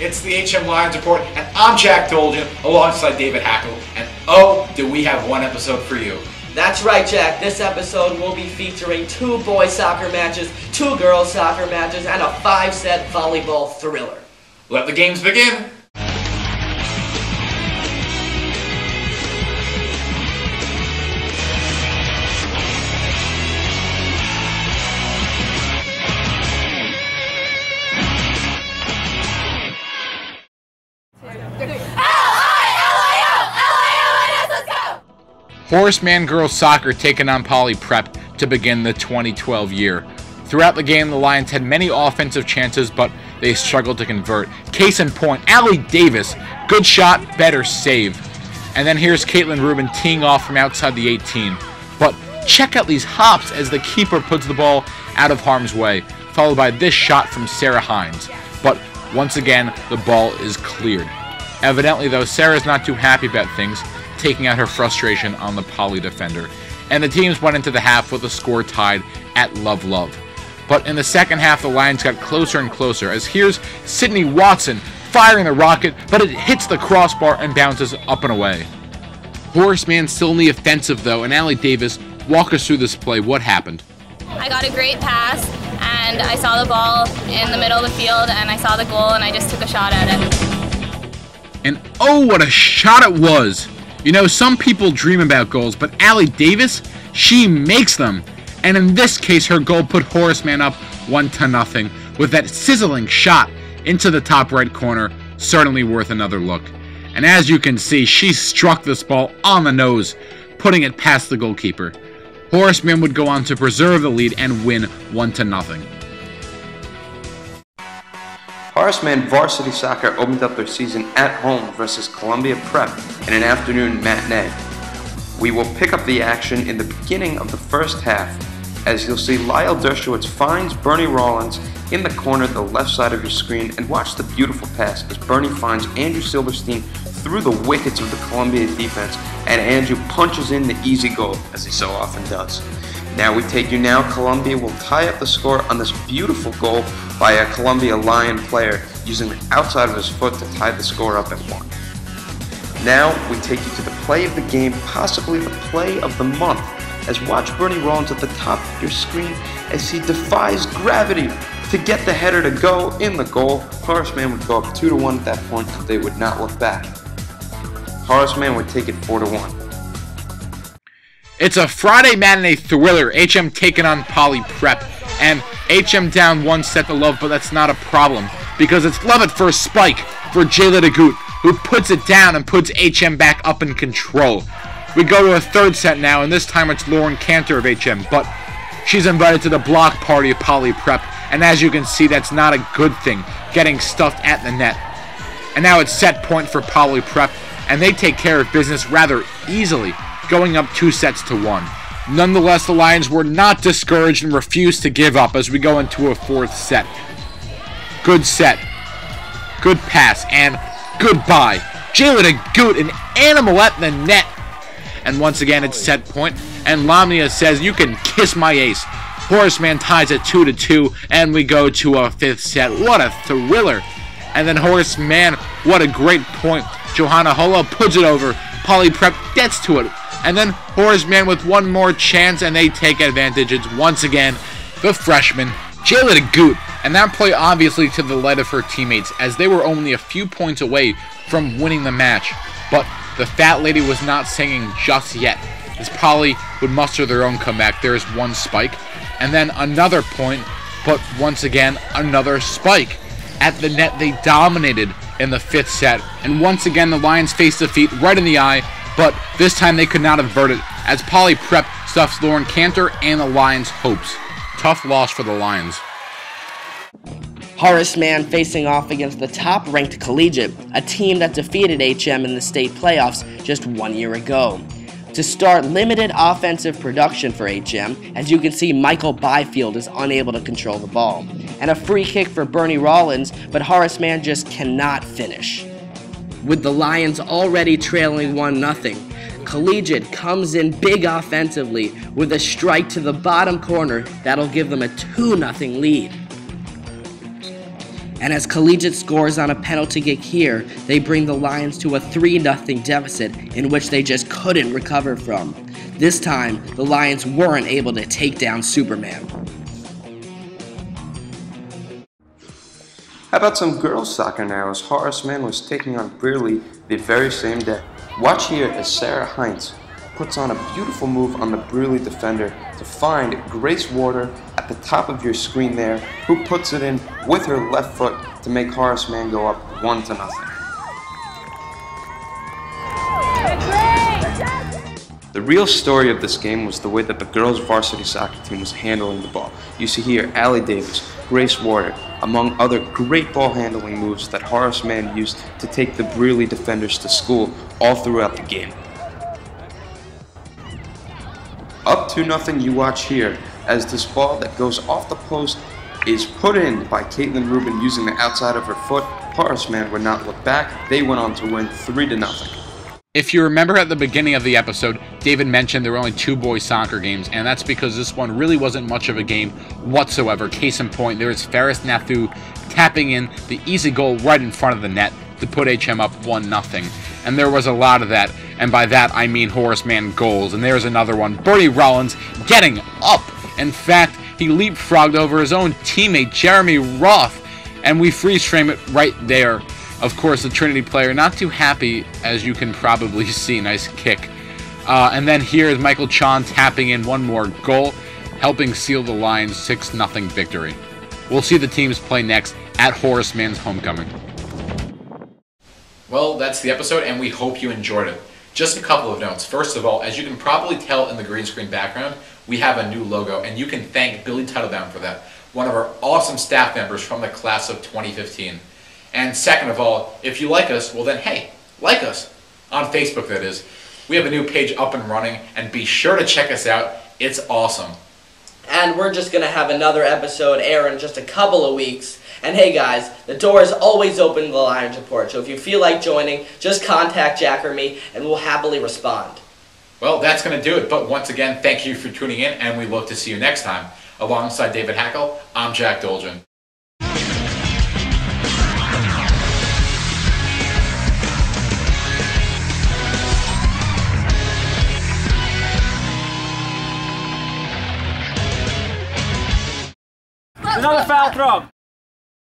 It's the HM Lions Report, and I'm Jack Dolgen alongside David Hackle. And oh, do we have one episode for you. That's right, Jack. This episode will be featuring 2 boys soccer matches, 2 girls soccer matches, and a 5-set volleyball thriller. Let the games begin. Horace Mann Girls Soccer taking on Poly Prep to begin the 2012 year. Throughout the game, the Lions had many offensive chances, but they struggled to convert. Case in point, Allie Davis, good shot, better save. And then here's Caitlin Rubin teeing off from outside the 18. But check out these hops as the keeper puts the ball out of harm's way, followed by this shot from Sarah Hines. But once again, the ball is cleared. Evidently, though, Sarah's not too happy about things, taking out her frustration on the Poly defender. And the teams went into the half with the score tied at love. But in the second half, the Lions got closer and closer, as here's Sydney Watson firing the rocket, but it hits the crossbar and bounces up and away. Horace Mann still in the offensive, though, and Allie Davis, walk us through this play. What happened? I got a great pass, and I saw the ball in the middle of the field, and I saw the goal, and I just took a shot at it. And oh, what a shot it was! You know, some people dream about goals, but Allie Davis, she makes them. And in this case, her goal put Horace Mann up 1-0 with that sizzling shot into the top right corner, certainly worth another look. And as you can see, she struck this ball on the nose, putting it past the goalkeeper. Horace Mann would go on to preserve the lead and win 1-0. Horace Mann Varsity Soccer opened up their season at home versus Collegiate Prep in an afternoon matinee. We will pick up the action in the beginning of the first half, as you'll see Lyle Dershowitz finds Bernie Rollins in the corner to the left side of your screen, and watch the beautiful pass as Bernie finds Andrew Silverstein through the wickets of the Collegiate defense, and Andrew punches in the easy goal, as he so often does. Now we take you now, Collegiate will tie up the score on this beautiful goal by a Collegiate Lion player using the outside of his foot to tie the score up at 1. Now we take you to the play of the game, possibly the play of the month, as watch Bernie Rollins at the top of your screen as he defies gravity to get the header to go in the goal. Horace Mann would go up 2-1 at that point, but they would not look back. Horace Mann would take it 4-1. It's a Friday matinee thriller, HM taking on Poly Prep, and HM down 1-0, but that's not a problem, because it's love at first spike for Jayla DeGoot, who puts it down and puts HM back up in control. We go to a third set now, and this time it's Lauren Cantor of HM, but she's invited to the block party of Poly Prep, and as you can see, that's not a good thing, getting stuffed at the net. And now it's set point for Poly Prep, and they take care of business rather easily, going up 2-1. Nonetheless, the Lions were not discouraged and refused to give up as we go into a fourth set. Good set, good pass, and goodbye. Jayla DeGoot, an animal at the net. And once again, it's set point, and Lamia says, "You can kiss my ace." Horace Mann ties it 2-2, and we go to a fifth set. What a thriller. And then Horace Mann, what a great point. Johanna Holo puts it over. Poly Prep gets to it. And then Horace Mann with one more chance, and they take advantage. It's once again the freshman, Jayla DeGoot. And that play obviously to the light of her teammates, as they were only a few points away from winning the match. But the fat lady was not singing just yet, as Poly would muster their own comeback. There's one spike, and then another point, but once again, another spike. At the net, they dominated in the fifth set, and once again, the Lions faced defeat right in the eye, but this time they could not avert it, as Poly Prep stuffs Lauren Cantor and the Lions' hopes. Tough loss for the Lions. Horace Mann facing off against the top-ranked Collegiate, a team that defeated HM in the state playoffs just 1 year ago. To start, limited offensive production for HM, as you can see Michael Byfield is unable to control the ball. And a free kick for Bernie Rollins, but Horace Mann just cannot finish. With the Lions already trailing 1-0, Collegiate comes in big offensively with a strike to the bottom corner that'll give them a 2-0 lead. And as Collegiate scores on a penalty kick here, they bring the Lions to a 3-0 deficit in which they just couldn't recover from. This time, the Lions weren't able to take down Superman. How about some girls soccer now, as Horace Mann was taking on Brearley the very same day. Watch here as Sarah Heinz puts on a beautiful move on the Brearley defender to find Grace Warder at the top of your screen there, who puts it in with her left foot to make Horace Mann go up 1-0. The real story of this game was the way that the girls varsity soccer team was handling the ball. You see here Allie Davis, Grace Warder, among other great ball handling moves that Horace Mann used to take the Brearley defenders to school all throughout the game. Up 2-0, you watch here as this ball that goes off the post is put in by Caitlin Rubin using the outside of her foot. Horace Mann would not look back. They went on to win 3-0. If you remember at the beginning of the episode, David mentioned there were only 2 boys soccer games, and that's because this one really wasn't much of a game whatsoever. Case in point, there was Faris Nathu tapping in the easy goal right in front of the net to put HM up 1-0. And there was a lot of that, and by that I mean Horace Mann goals. And there's another one, Bernie Rollins getting up. In fact, he leapfrogged over his own teammate Jeremy Roth, and we freeze frame it right there. Of course, the Trinity player not too happy, as you can probably see. Nice kick. And then here is Michael Chon tapping in one more goal, helping seal the Lions' 6-0 victory. We'll see the teams play next at Horace Mann's homecoming. Well, that's the episode, and we hope you enjoyed it. Just a couple of notes. First of all, as you can probably tell in the green screen background, we have a new logo, and you can thank Billy Tuttledown for that, one of our awesome staff members from the class of 2015. And second of all, if you like us, well then, hey, like us. On Facebook, that is. We have a new page up and running, and be sure to check us out. It's awesome. And we're just going to have another episode air in just a couple of weeks. And hey guys, the door is always open to the Lions Report, so if you feel like joining, just contact Jack or me, and we'll happily respond. Well, that's going to do it, but once again, thank you for tuning in, and we look to see you next time. Alongside David Hackle, I'm Jack Dolgen. Another foul throw.